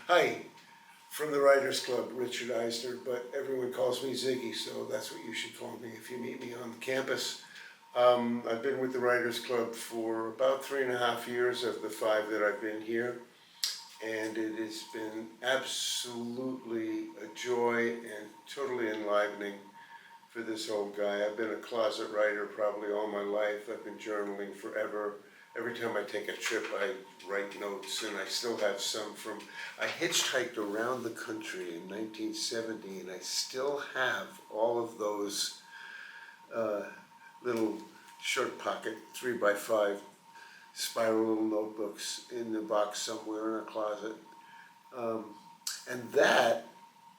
Hi, from the Writers Club, Richard Eisner, but everyone calls me Ziggy, so that's what you should call me if you meet me on campus. I've been with the Writers Club for about 3.5 years of the 5 that I've been here, and it has been absolutely a joy and totally enlivening for this old guy. I've been a closet writer probably all my life. I've been journaling forever. Every time I take a trip, I write notes, and I still have some from. I hitchhiked around the country in 1970, and I still have all of those little short pocket 3x5 spiral little notebooks in the box somewhere in a closet. And that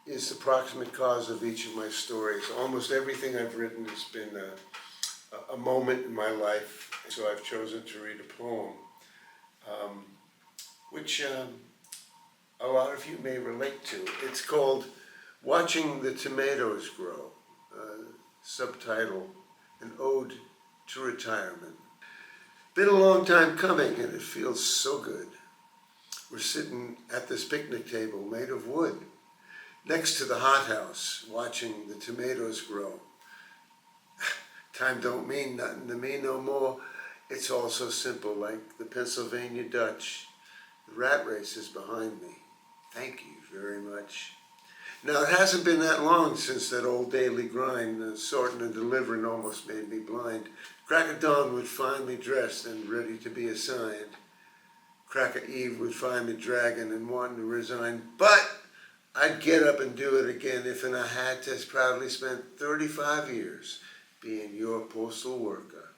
is the proximate cause of each of my stories. Almost everything I've written has been a moment in my life, so I've chosen to read a poem, which a lot of you may relate to. It's called Watching the Tomatoes Grow, subtitle, An Ode to Retirement. Been a long time coming, and it feels so good. We're sitting at this picnic table made of wood, next to the hothouse, watching the tomatoes grow. Time don't mean nothing to me no more. It's all so simple, like the Pennsylvania Dutch. The rat race is behind me. Thank you very much. Now, it hasn't been that long since that old daily grind, sorting and delivering almost made me blind. Crack of dawn would find me dressed and ready to be assigned. Crack of eve would find me dragging and wanting to resign. But I'd get up and do it again if and I had to. Proudly spent 35 years being your postal worker.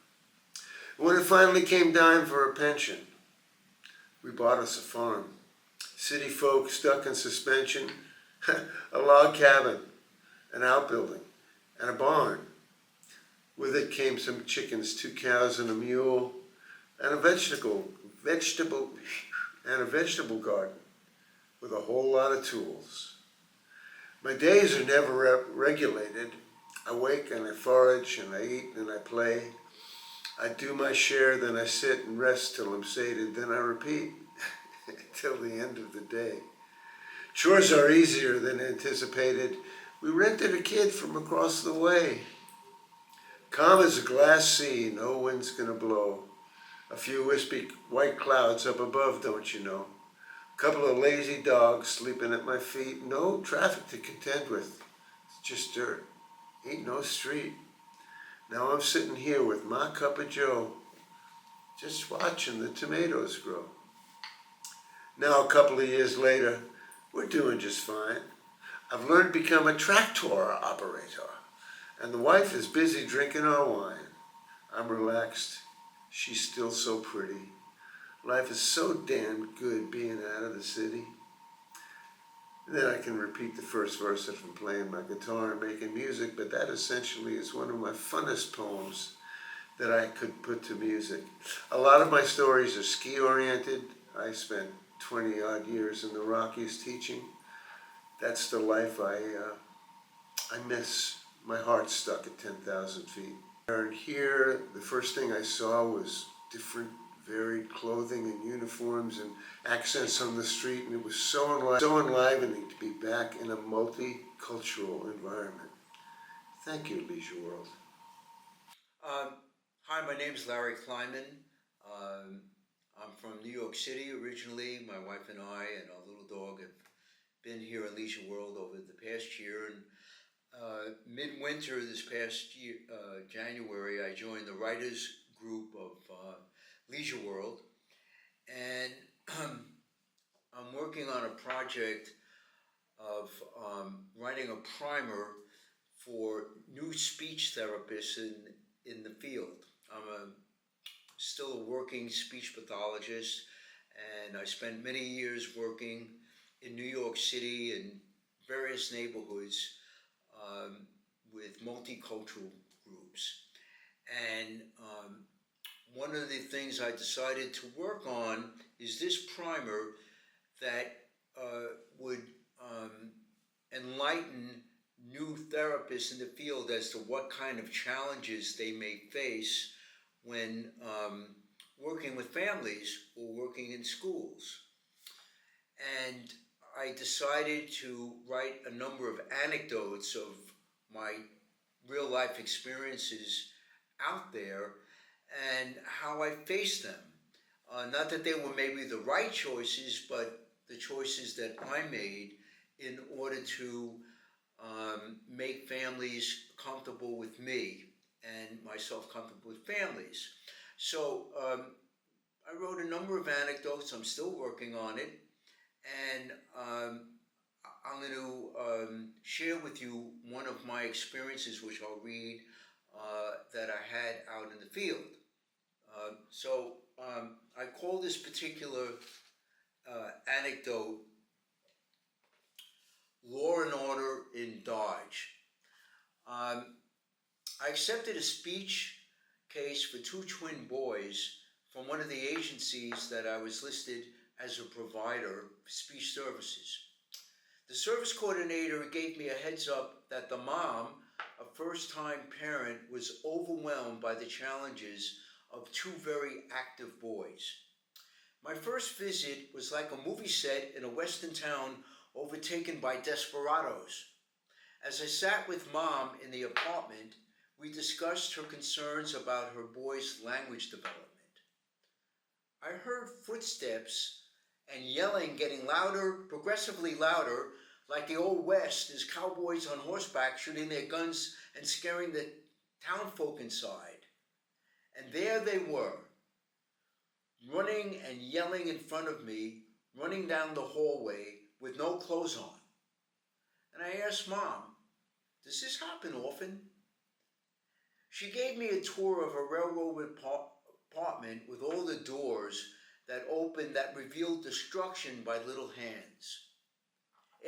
When it finally came time for a pension, we bought us a farm. City folk stuck in suspension, a log cabin, an outbuilding, and a barn. With it came some chickens, 2 cows and a mule, and a vegetable garden with a whole lot of tools. My days are never regulated. I wake and I forage and I eat and I play. I do my share, then I sit and rest till I'm sated, then I repeat till the end of the day. Chores are easier than anticipated. We rented a kid from across the way. Calm as a glass sea, no wind's gonna blow. A few wispy white clouds up above, don't you know? A couple of lazy dogs sleeping at my feet. No traffic to contend with. It's just dirt. Ain't no street. Now I'm sitting here with my cup of joe, just watching the tomatoes grow. Now a couple of years later, we're doing just fine. I've learned to become a tractor operator, and the wife is busy drinking our wine. I'm relaxed. She's still so pretty. Life is so damn good being out of the city. And then I can repeat the first verse if I'm playing my guitar and making music, but that essentially is one of my funnest poems that I could put to music. A lot of my stories are ski-oriented. I spent 20-odd years in the Rockies teaching. That's the life I miss. My heart's stuck at 10,000 feet. And here, the first thing I saw was different varied clothing and uniforms and accents on the street, and it was so enlivening to be back in a multicultural environment. Thank you, Leisure World. Hi, my name is Larry Kleinman. I'm from New York City originally. My wife and I and our little dog have been here at Leisure World over the past year. And midwinter this past year, January, I joined the writers group of Leisure World, and I'm working on a project of writing a primer for new speech therapists in the field. I'm still a working speech pathologist, and I spent many years working in New York City in various neighborhoods with multicultural groups. And one of the things I decided to work on is this primer that would enlighten new therapists in the field as to what kind of challenges they may face when working with families or working in schools. And I decided to write a number of anecdotes of my real life experiences out there and how I faced them. Not that they were maybe the right choices, but the choices that I made in order to make families comfortable with me and myself comfortable with families. So I wrote a number of anecdotes. I'm still working on it, and I'm going to share with you one of my experiences, which I'll read, that I had out in the field. I call this particular anecdote Law and Order in Dodge. I accepted a speech case for two twin boys from one of the agencies that I was listed as a provider for speech services. The service coordinator gave me a heads up that the mom, a first-time parent, was overwhelmed by the challenges of two very active boys. My first visit was like a movie set in a western town overtaken by desperados. As I sat with Mom in the apartment, we discussed her concerns about her boy's language development. I heard footsteps and yelling getting louder, progressively louder, like the old West as cowboys on horseback shooting their guns and scaring the townfolk inside. And there they were, running and yelling in front of me, running down the hallway with no clothes on. And I asked Mom, does this happen often? She gave me a tour of a railroad apartment with all the doors that opened that revealed destruction by little hands.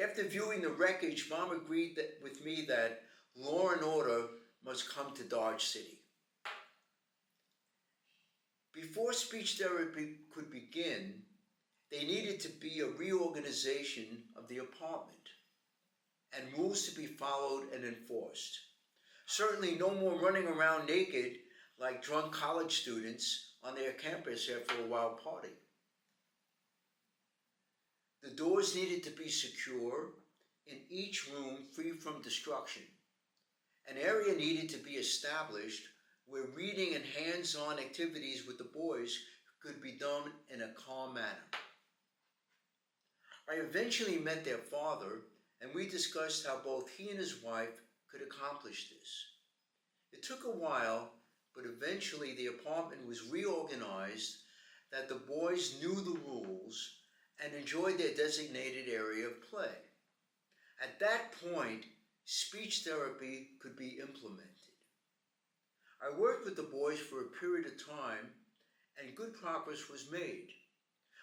After viewing the wreckage, Mom agreed with me that law and order must come to Dodge City. Before speech therapy could begin, there needed to be a reorganization of the apartment and rules to be followed and enforced. Certainly no more running around naked like drunk college students on their campus after a wild party. The doors needed to be secure, in each room free from destruction. An area needed to be established where reading and hands-on activities with the boys could be done in a calm manner. I eventually met their father, and we discussed how both he and his wife could accomplish this. It took a while, but eventually the apartment was reorganized that the boys knew the rules and enjoyed their designated area of play. At that point, speech therapy could be implemented. I worked with the boys for a period of time, and good progress was made.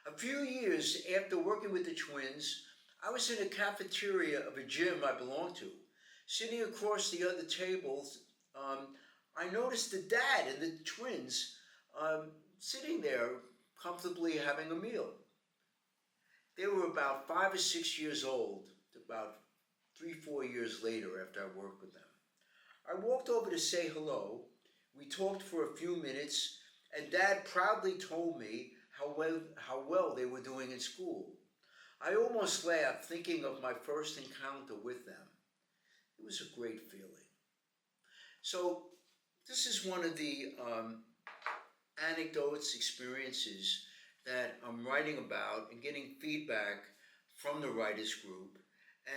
A few years after working with the twins, I was in a cafeteria of a gym I belonged to. Sitting across the other tables, I noticed the dad and the twins sitting there comfortably having a meal. They were about 5 or 6 years old, about 3-4 years later after I worked with them. I walked over to say hello. We talked for a few minutes, and Dad proudly told me how well they were doing in school. I almost laughed thinking of my first encounter with them. It was a great feeling. So this is one of the anecdotes, experiences that I'm writing about and getting feedback from the writers group.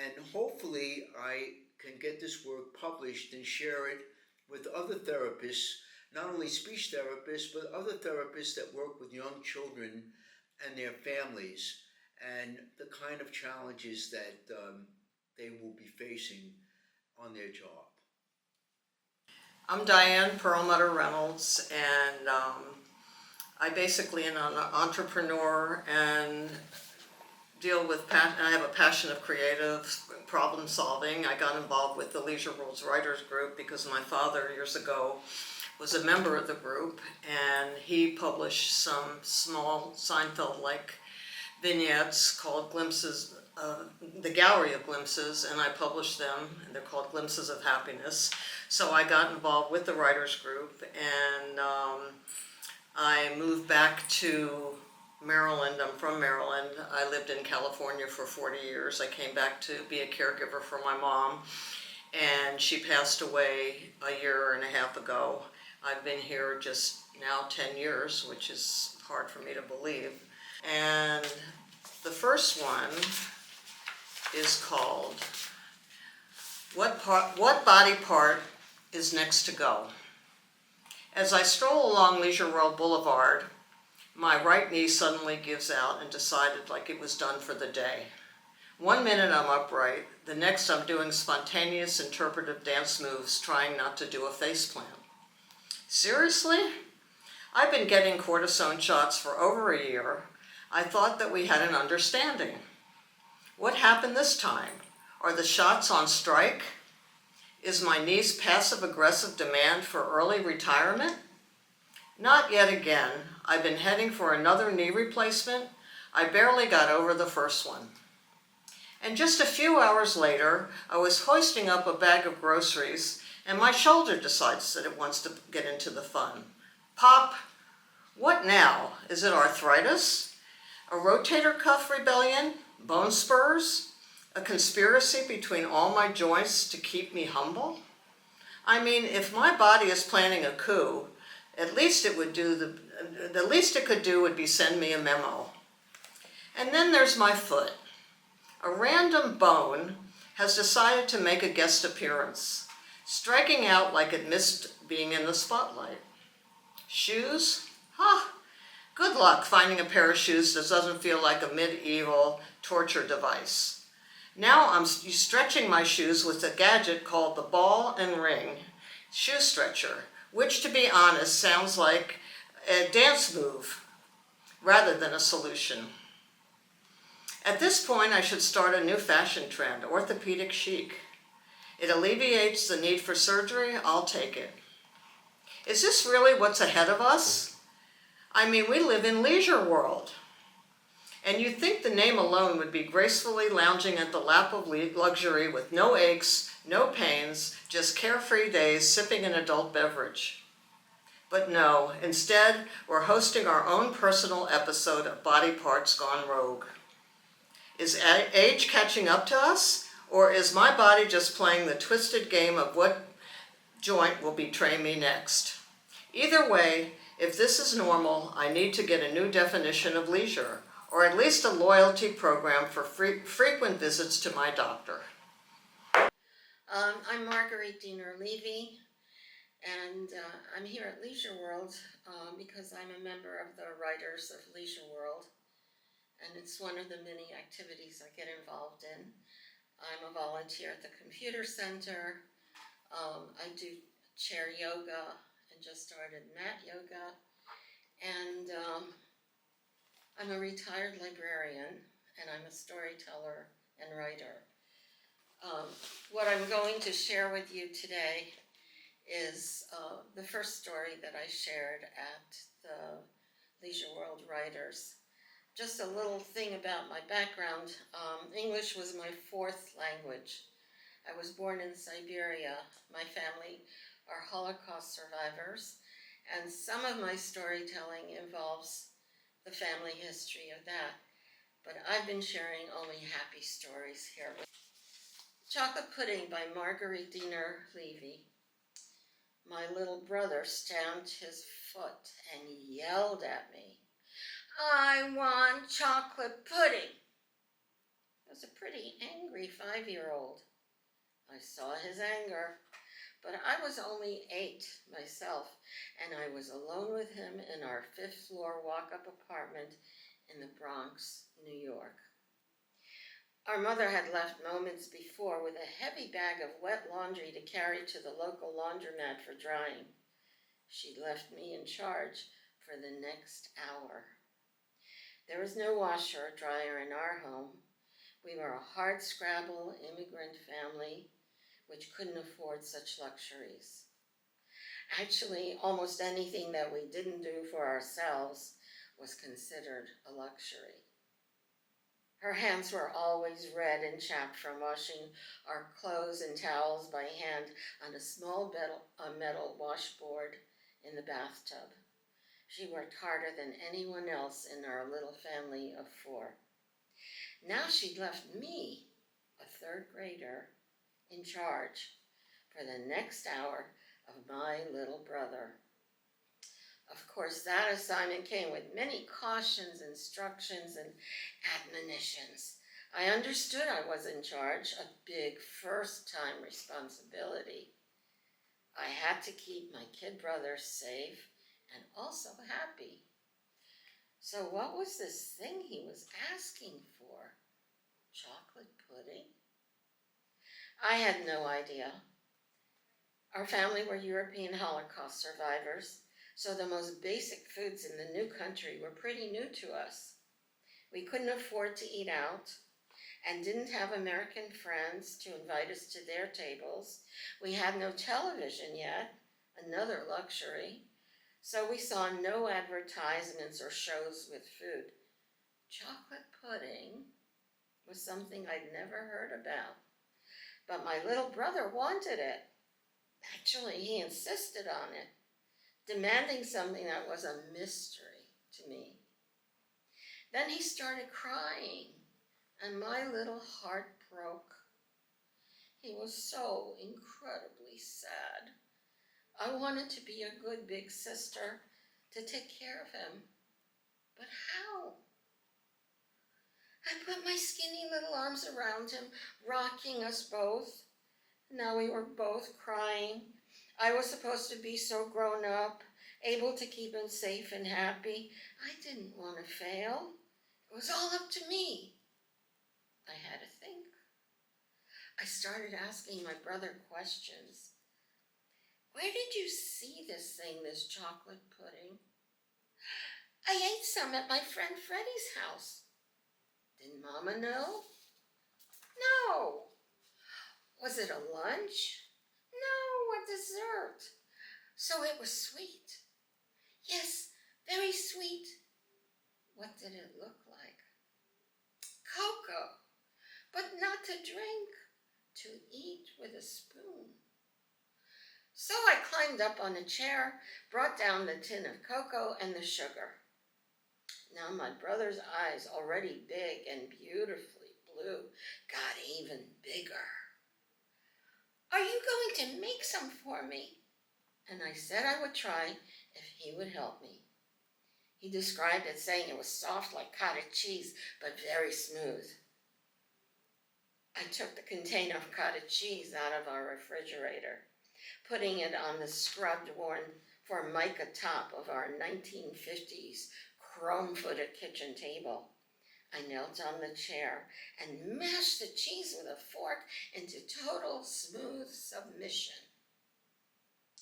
And hopefully I can get this work published and share it with other therapists, not only speech therapists, but other therapists that work with young children and their families, and the kind of challenges that they will be facing on their job. I'm Diane Perlmutter Reynolds, and I basically am an entrepreneur and deal with, I have a passion of creative problem solving. I got involved with the Leisure World's Writers Group because my father years ago was a member of the group, and he published some small Seinfeld-like vignettes called Glimpses, the Gallery of Glimpses, and I published them, and they're called Glimpses of Happiness. So I got involved with the writers group, and I moved back to Maryland. I'm from Maryland. I lived in California for 40 years. I came back to be a caregiver for my mom, and she passed away a year and a half ago. I've been here just now 10 years, which is hard for me to believe. And the first one is called What Body Part is Next to Go? As I stroll along Leisure World Boulevard, my right knee suddenly gives out and decided like it was done for the day. 1 minute I'm upright, the next I'm doing spontaneous interpretive dance moves trying not to do a faceplant. Seriously? I've been getting cortisone shots for over a year. I thought that we had an understanding. What happened this time? Are the shots on strike? Is my niece's passive-aggressive demand for early retirement? Not yet again. I've been heading for another knee replacement. I barely got over the first one. And just a few hours later, I was hoisting up a bag of groceries, and my shoulder decides that it wants to get into the fun. Pop, what now? Is it arthritis? A rotator cuff rebellion? Bone spurs? A conspiracy between all my joints to keep me humble? I mean, if my body is planning a coup, the least it could do would be send me a memo. And then there's my foot. A random bone has decided to make a guest appearance, striking out like it missed being in the spotlight. Shoes? Good luck finding a pair of shoes that doesn't feel like a medieval torture device. Now I'm stretching my shoes with a gadget called the ball and ring shoe stretcher, which, to be honest, sounds like a dance move rather than a solution. At this point, I should start a new fashion trend, orthopedic chic. It alleviates the need for surgery, I'll take it. Is this really what's ahead of us? I mean, we live in Leisure World. And you'd think the name alone would be gracefully lounging at the lap of luxury with no aches, no pains, just carefree days sipping an adult beverage. But no, instead, we're hosting our own personal episode of Body Parts Gone Rogue. Is age catching up to us, or is my body just playing the twisted game of what joint will betray me next? Either way, if this is normal, I need to get a new definition of leisure, or at least a loyalty program for frequent visits to my doctor. I'm Marguerite Diener Levy, and I'm here at Leisure World because I'm a member of the Writers of Leisure World, and it's one of the many activities I get involved in. I'm a volunteer at the Computer Center. I do chair yoga and just started mat yoga, and I'm a retired librarian, and I'm a storyteller and writer. What I'm going to share with you today is the first story that I shared at the Leisure World Writers. Just a little thing about my background. English was my fourth language. I was born in Siberia. My family are Holocaust survivors, and some of my storytelling involves the family history of that. But I've been sharing only happy stories here. Chocolate Pudding by Marguerite Diener Levy. My little brother stamped his foot and yelled at me, "I want chocolate pudding." I was a pretty angry 5-year-old. I saw his anger, but I was only 8 myself, and I was alone with him in our 5th floor walk-up apartment in the Bronx, New York. Our mother had left moments before with a heavy bag of wet laundry to carry to the local laundromat for drying. She left me in charge for the next hour. There was no washer or dryer in our home. We were a hard-scrabble immigrant family which couldn't afford such luxuries. Actually, almost anything that we didn't do for ourselves was considered a luxury. Her hands were always red and chapped from washing our clothes and towels by hand on a small metal washboard in the bathtub. She worked harder than anyone else in our little family of 4. Now she'd left me, a 3rd grader, in charge for the next hour of my little brother. Of course, that assignment came with many cautions, instructions, and admonitions. I understood I was in charge, a big first-time responsibility. I had to keep my kid brother safe and also happy. So what was this thing he was asking for? Chocolate pudding? I had no idea. Our family were European Holocaust survivors, so the most basic foods in the new country were pretty new to us. We couldn't afford to eat out and didn't have American friends to invite us to their tables. We had no television yet, another luxury, so we saw no advertisements or shows with food. Chocolate pudding was something I'd never heard about, but my little brother wanted it. Actually, he insisted on it, demanding something that was a mystery to me. Then he started crying, and my little heart broke. He was so incredibly sad. I wanted to be a good big sister to take care of him, but how? I put my skinny little arms around him, rocking us both. Now we were both crying. I was supposed to be so grown up, able to keep him safe and happy. I didn't want to fail. It was all up to me. I had to think. I started asking my brother questions. Where did you see this thing, this chocolate pudding? I ate some at my friend Freddie's house. Didn't Mama know? No. Was it a lunch? No, a dessert. So it was sweet. Yes, very sweet. What did it look like? Cocoa, but not to drink, to eat with a spoon. So I climbed up on a chair, brought down the tin of cocoa and the sugar. Now my brother's eyes, already big and beautifully blue, got even bigger. Are you going to make some for me? And I said I would try if he would help me. He described it, saying it was soft like cottage cheese, but very smooth. I took the container of cottage cheese out of our refrigerator, putting it on the scrubbed, worn Formica top of our 1950s chrome-footed kitchen table. I knelt on the chair and mashed the cheese with a fork into total smooth submission.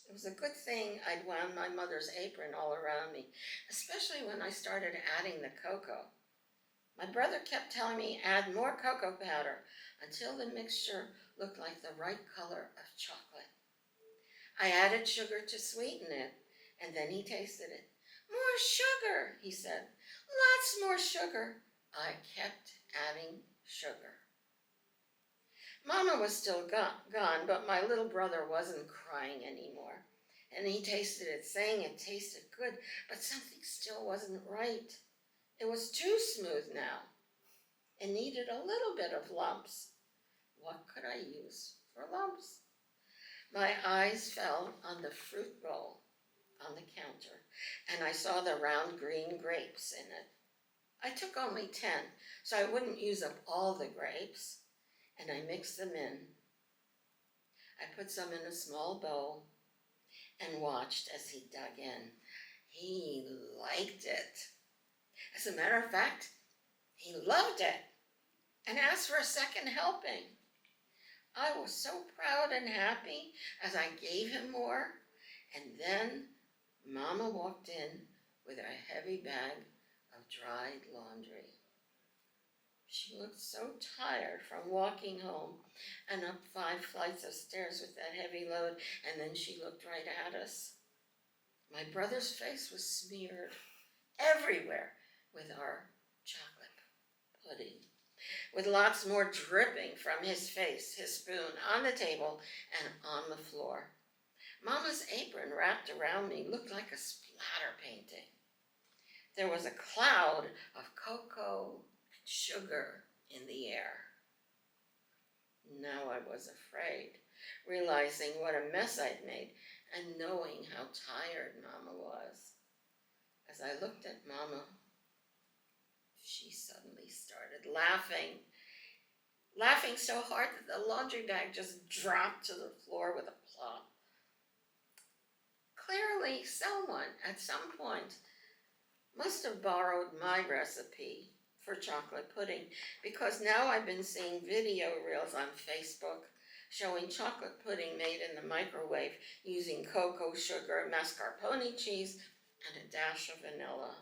It was a good thing I'd wound my mother's apron all around me, especially when I started adding the cocoa. My brother kept telling me add more cocoa powder until the mixture looked like the right color of chocolate. I added sugar to sweeten it, and then he tasted it. More sugar, he said. Lots more sugar. I kept adding sugar. Mama was still gone, but my little brother wasn't crying anymore. And he tasted it, saying it tasted good, but something still wasn't right. It was too smooth now. It needed a little bit of lumps. What could I use for lumps? My eyes fell on the fruit bowl on the counter, and I saw the round green grapes in it. I took only 10, so I wouldn't use up all the grapes, and I mixed them in. I put some in a small bowl and watched as he dug in. He liked it. As a matter of fact, he loved it and asked for a second helping. I was so proud and happy as I gave him more, and then Mama walked in with a heavy bag of dried laundry. She looked so tired from walking home and up 5 flights of stairs with that heavy load, and then she looked right at us. My brother's face was smeared everywhere with our chocolate pudding, with lots more dripping from his face, his spoon, on the table and on the floor. Mama's apron wrapped around me looked like a splatter painting. there was a cloud of cocoa and sugar in the air. Now I was afraid, realizing what a mess I'd made and knowing how tired Mama was. As I looked at Mama, she suddenly started laughing so hard that the laundry bag just dropped to the floor with a plop. Clearly, someone at some point must have borrowed my recipe for chocolate pudding, because now I've been seeing video reels on Facebook showing chocolate pudding made in the microwave using cocoa, sugar, mascarpone cheese, and a dash of vanilla.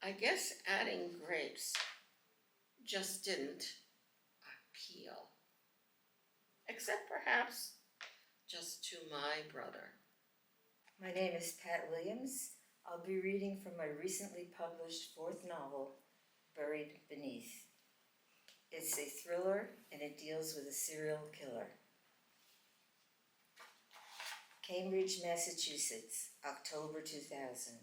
I guess adding grapes just didn't appeal, except perhaps just to my brother. My name is Pat Williams. I'll be reading from my recently published fourth novel, Buried Beneath. It's a thriller and it deals with a serial killer. Cambridge, Massachusetts, October 2000.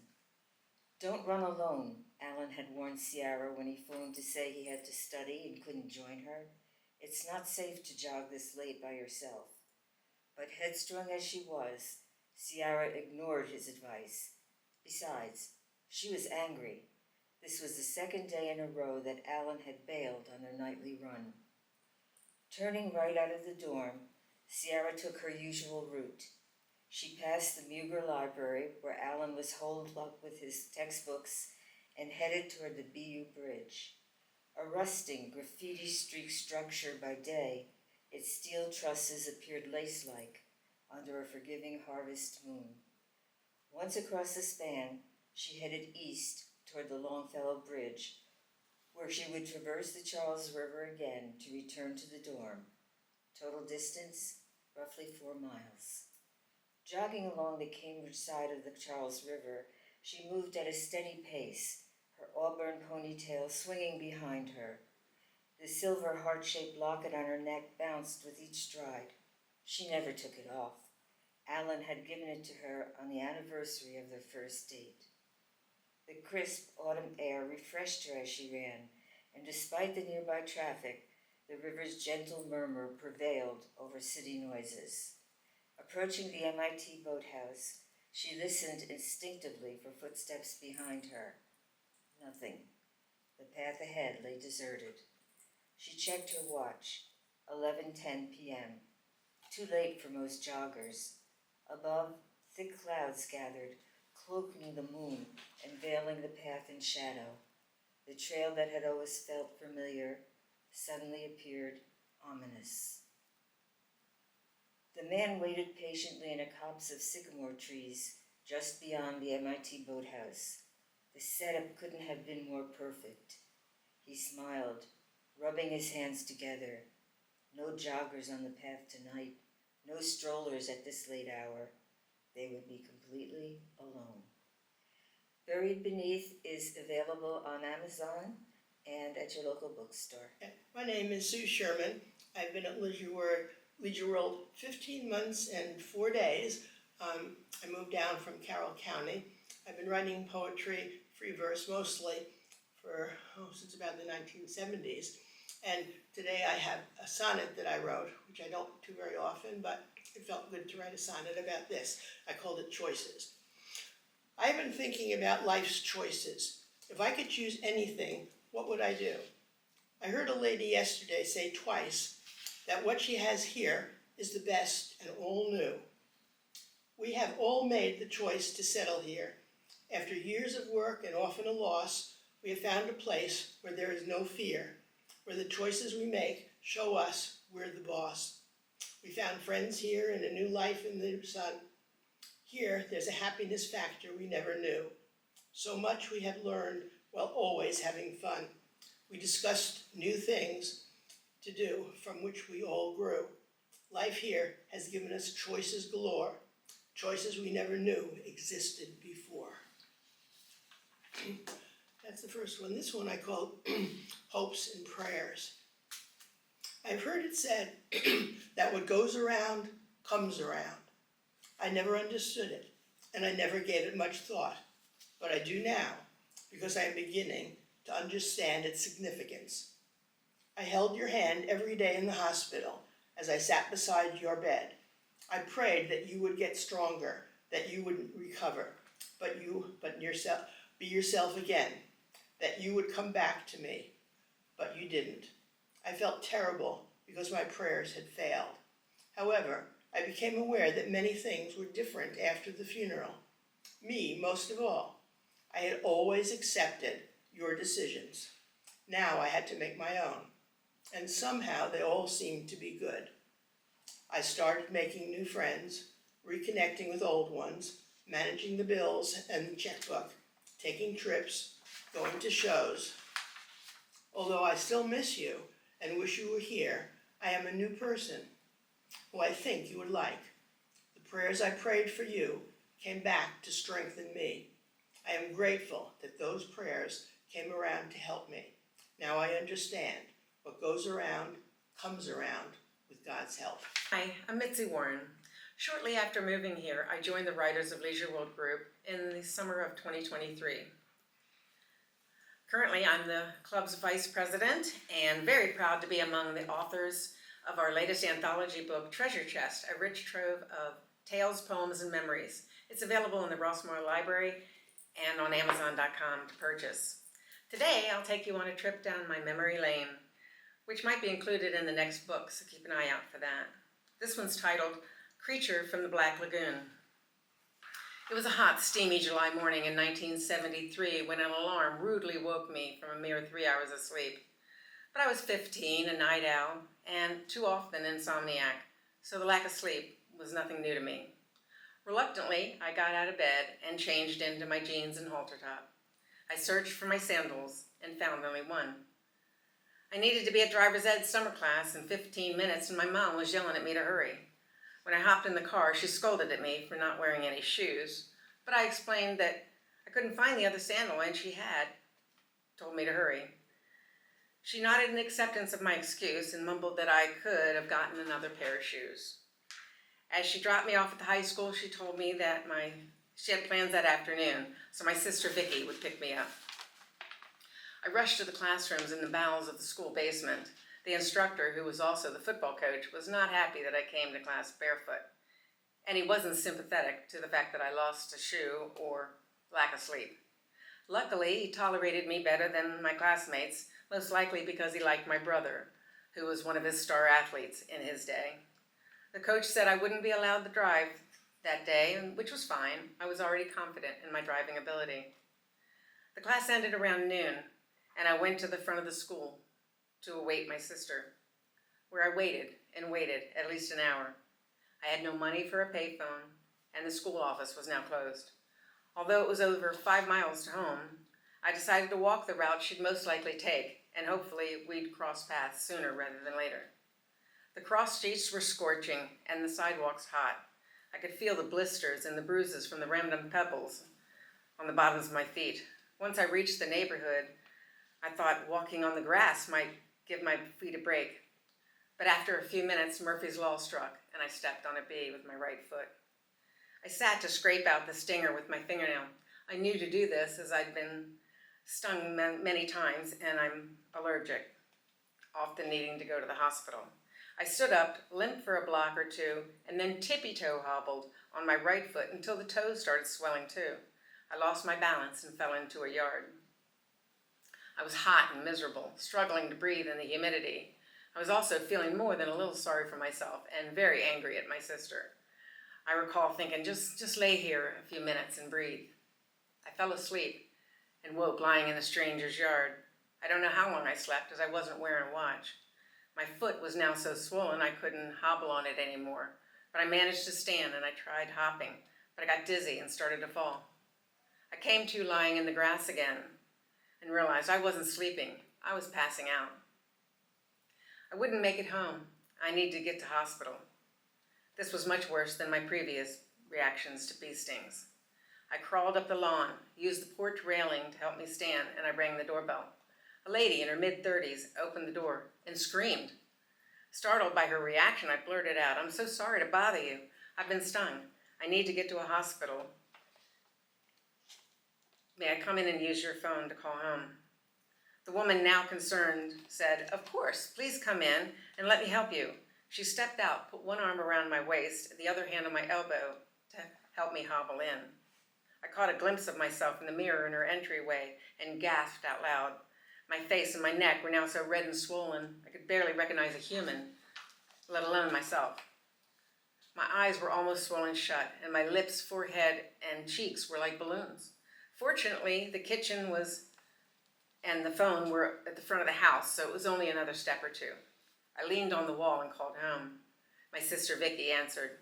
Don't run alone, Alan had warned Ciara when he phoned to say he had to study and couldn't join her. It's not safe to jog this late by yourself. But headstrong as she was, Ciara ignored his advice. Besides, she was angry. This was the second day in a row that Alan had bailed on their nightly run. Turning right out of the dorm, Ciara took her usual route. She passed the Muger Library, where Alan was holed up with his textbooks, and headed toward the BU Bridge. A rusting, graffiti-streaked structure by day, its steel trusses appeared lace-like under a forgiving harvest moon. Once across the span, she headed east toward the Longfellow Bridge, where she would traverse the Charles River again to return to the dorm. Total distance, roughly 4 miles. Jogging along the Cambridge side of the Charles River, she moved at a steady pace, her auburn ponytail swinging behind her. The silver heart-shaped locket on her neck bounced with each stride. She never took it off. Alan had given it to her on the anniversary of their first date. The crisp autumn air refreshed her as she ran, and despite the nearby traffic, the river's gentle murmur prevailed over city noises. Approaching the MIT boathouse, she listened instinctively for footsteps behind her. Nothing. The path ahead lay deserted. She checked her watch. 11:10 p.m. Too late for most joggers. Above, thick clouds gathered, cloaking the moon and veiling the path in shadow. The trail that had always felt familiar suddenly appeared ominous. The man waited patiently in a copse of sycamore trees just beyond the MIT boathouse. The setup couldn't have been more perfect. He smiled, rubbing his hands together. No joggers on the path tonight, no strollers at this late hour. They would be completely alone. Buried Beneath is available on Amazon and at your local bookstore. My name is Sue Sherman. I've been at Leisure World 15 months and 4 days. I moved down from Carroll County. I've been writing poetry, free verse mostly, since about the 1970s. And today I have a sonnet that I wrote, which I don't do very often, but it felt good to write a sonnet about this. I called it Choices. I've been thinking about life's choices. If I could choose anything, what would I do? I heard a lady yesterday say twice that what she has here is the best and all new. We have all made the choice to settle here. After years of work and often a loss, we have found a place where there is no fear, where the choices we make show us we're the boss. We found friends here and a new life in the sun. Here, there's a happiness factor we never knew. So much we have learned while always having fun. We discussed new things to do from which we all grew. Life here has given us choices galore, choices we never knew existed before. That's the first one. This one I call Hopes and Prayers. I've heard it said that what goes around comes around. I never understood it, and I never gave it much thought, but I do now. because I am beginning to understand its significance. I held your hand every day in the hospital as I sat beside your bed. I prayed that you would get stronger, that you would recover, be yourself again, that you would come back to me, but you didn't. I felt terrible because my prayers had failed. However, I became aware that many things were different after the funeral. Me, most of all. I had always accepted your decisions. Now I had to make my own, and somehow they all seemed to be good. I started making new friends, reconnecting with old ones, managing the bills and the checkbook, taking trips, going to shows. Although I still miss you and wish you were here, I am a new person who I think you would like. The prayers I prayed for you came back to strengthen me. I am grateful that those prayers came around to help me. Now I understand what goes around comes around with God's help. Hi, I'm Mitzi Warren. Shortly after moving here, I joined the Writers of Leisure World group in the summer of 2023. Currently, I'm the club's vice president and very proud to be among the authors of our latest anthology book, Treasure Chest, a rich trove of tales, poems, and memories. It's available in the Rossmore Library and on Amazon.com to purchase. Today, I'll take you on a trip down my memory lane, which might be included in the next book, so keep an eye out for that. This one's titled Creature from the Black Lagoon. It was a hot, steamy July morning in 1973 when an alarm rudely woke me from a mere 3 hours of sleep. But I was 15, a night owl, and too often insomniac, so the lack of sleep was nothing new to me. Reluctantly, I got out of bed and changed into my jeans and halter top. I searched for my sandals and found only one. I needed to be at driver's ed summer class in 15 minutes and my mom was yelling at me to hurry. When I hopped in the car, she scolded at me for not wearing any shoes, but I explained that I couldn't find the other sandal and she had told me to hurry. She nodded in acceptance of my excuse and mumbled that I could have gotten another pair of shoes. As she dropped me off at the high school, she told me that she had plans that afternoon, so my sister Vicky would pick me up. I rushed to the classrooms in the bowels of the school basement. The instructor, who was also the football coach, was not happy that I came to class barefoot, and he wasn't sympathetic to the fact that I lost a shoe or lack of sleep. Luckily, he tolerated me better than my classmates, most likely because he liked my brother, who was one of his star athletes in his day. The coach said I wouldn't be allowed to drive that day, which was fine. I was already confident in my driving ability. The class ended around noon, and I went to the front of the school to await my sister, where I waited and waited at least an hour. I had no money for a payphone, and the school office was now closed. Although it was over 5 miles to home, I decided to walk the route she'd most likely take, and hopefully we'd cross paths sooner rather than later. The cross streets were scorching and the sidewalks hot. I could feel the blisters and the bruises from the random pebbles on the bottoms of my feet. Once I reached the neighborhood, I thought walking on the grass might give my feet a break. But after a few minutes, Murphy's Law struck and I stepped on a bee with my right foot. I sat to scrape out the stinger with my fingernail. I knew to do this as I'd been stung many times and I'm allergic, often needing to go to the hospital. I stood up, limped for a block or two, and then tippy-toe hobbled on my right foot until the toes started swelling too. I lost my balance and fell into a yard. I was hot and miserable, struggling to breathe in the humidity. I was also feeling more than a little sorry for myself and very angry at my sister. I recall thinking, just lay here a few minutes and breathe. I fell asleep and woke lying in a stranger's yard. I don't know how long I slept as I wasn't wearing a watch. My foot was now so swollen I couldn't hobble on it anymore, but I managed to stand and I tried hopping, but I got dizzy and started to fall. I came to lying in the grass again and realized I wasn't sleeping, I was passing out. I wouldn't make it home. I needed to get to hospital. This was much worse than my previous reactions to bee stings. I crawled up the lawn, used the porch railing to help me stand, and I rang the doorbell. A lady in her mid-30s opened the door and screamed. Startled by her reaction, I blurted out, "I'm so sorry to bother you. I've been stung. I need to get to a hospital." May I come in and use your phone to call home? The woman, now concerned, said, "Of course, please come in and let me help you." She stepped out, put one arm around my waist, the other hand on my elbow to help me hobble in. I caught a glimpse of myself in the mirror in her entryway and gasped out loud. My face and my neck were now so red and swollen I could barely recognize a human, let alone myself. My eyes were almost swollen shut, and my lips, forehead, and cheeks were like balloons. Fortunately, the kitchen and the phone were at the front of the house, so it was only another step or two. I leaned on the wall and called home. My sister Vicky answered.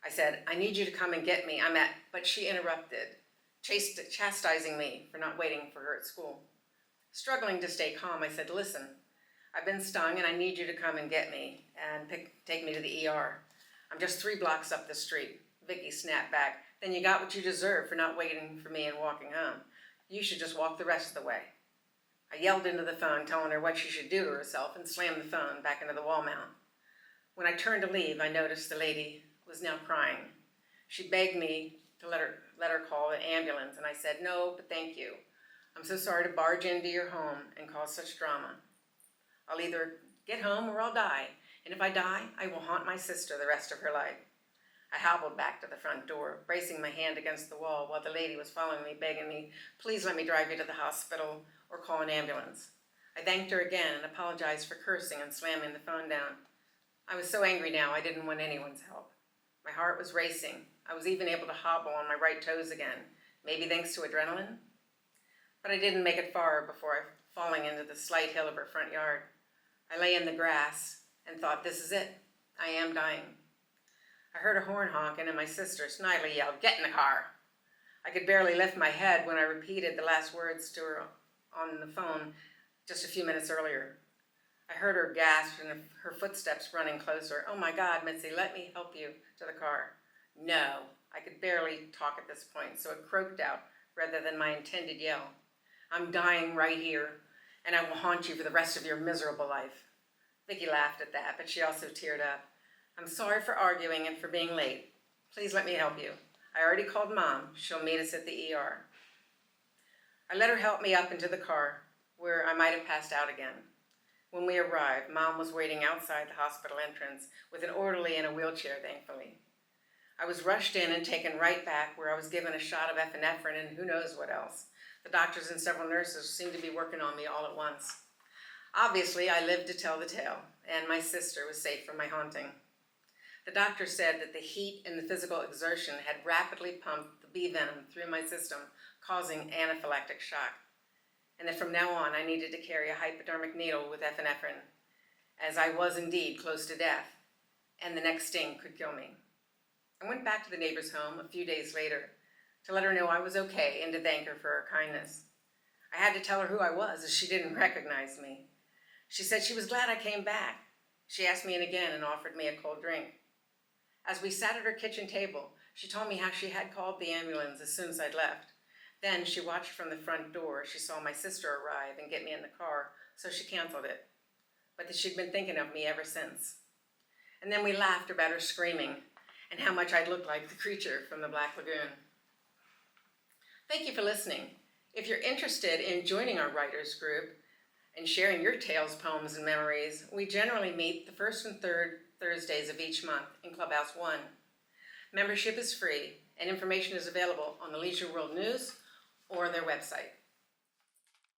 I said, "I need you to come and get me. But she interrupted, chastising me for not waiting for her at school. Struggling to stay calm, I said, "Listen, I've been stung and I need you to come and get me and take me to the ER. I'm just 3 blocks up the street." Vicky snapped back, "Then you got what you deserve for not waiting for me and walking home. You should just walk the rest of the way." I yelled into the phone, telling her what she should do to herself, and slammed the phone back into the wall mount. When I turned to leave, I noticed the lady was now crying. She begged me to let her call an ambulance, and I said, "No, but thank you. I'm so sorry to barge into your home and cause such drama. I'll either get home or I'll die, and if I die, I will haunt my sister the rest of her life." I hobbled back to the front door, bracing my hand against the wall while the lady was following me, begging me, "Please let me drive you to the hospital or call an ambulance." I thanked her again and apologized for cursing and slamming the phone down. I was so angry now I didn't want anyone's help. My heart was racing. I was even able to hobble on my right toes again, maybe thanks to adrenaline. But I didn't make it far before falling into the slight hill of her front yard. I lay in the grass and thought, this is it. I am dying. I heard a horn honking and my sister snidely yelled, "Get in the car." I could barely lift my head when I repeated the last words to her on the phone just a few minutes earlier. I heard her gasp and her footsteps running closer. "Oh my God, Mitzi, let me help you to the car." "No." I could barely talk at this point, so it croaked out rather than my intended yell. "I'm dying right here, and I will haunt you for the rest of your miserable life." Vicky laughed at that, but she also teared up. "I'm sorry for arguing and for being late. Please let me help you. I already called Mom. She'll meet us at the ER. I let her help me up into the car, where I might have passed out again. When we arrived, Mom was waiting outside the hospital entrance with an orderly in a wheelchair, thankfully. I was rushed in and taken right back, where I was given a shot of epinephrine and who knows what else. The doctors and several nurses seemed to be working on me all at once. Obviously, I lived to tell the tale, and my sister was safe from my haunting. The doctor said that the heat and the physical exertion had rapidly pumped the bee venom through my system, causing anaphylactic shock, and that from now on I needed to carry a hypodermic needle with epinephrine, as I was indeed close to death, and the next sting could kill me. I went back to the neighbor's home a few days later to let her know I was okay and to thank her for her kindness. I had to tell her who I was, as she didn't recognize me. She said she was glad I came back. She asked me in again and offered me a cold drink. As we sat at her kitchen table, she told me how she had called the ambulance as soon as I'd left. Then she watched from the front door. She saw my sister arrive and get me in the car, so she canceled it. But that she'd been thinking of me ever since. And then we laughed about her screaming and how much I'd looked like the creature from the Black Lagoon. Thank you for listening. If you're interested in joining our writers group and sharing your tales, poems, and memories, we generally meet the first and third Thursdays of each month in Clubhouse 1. Membership is free, and information is available on the Leisure World News or their website.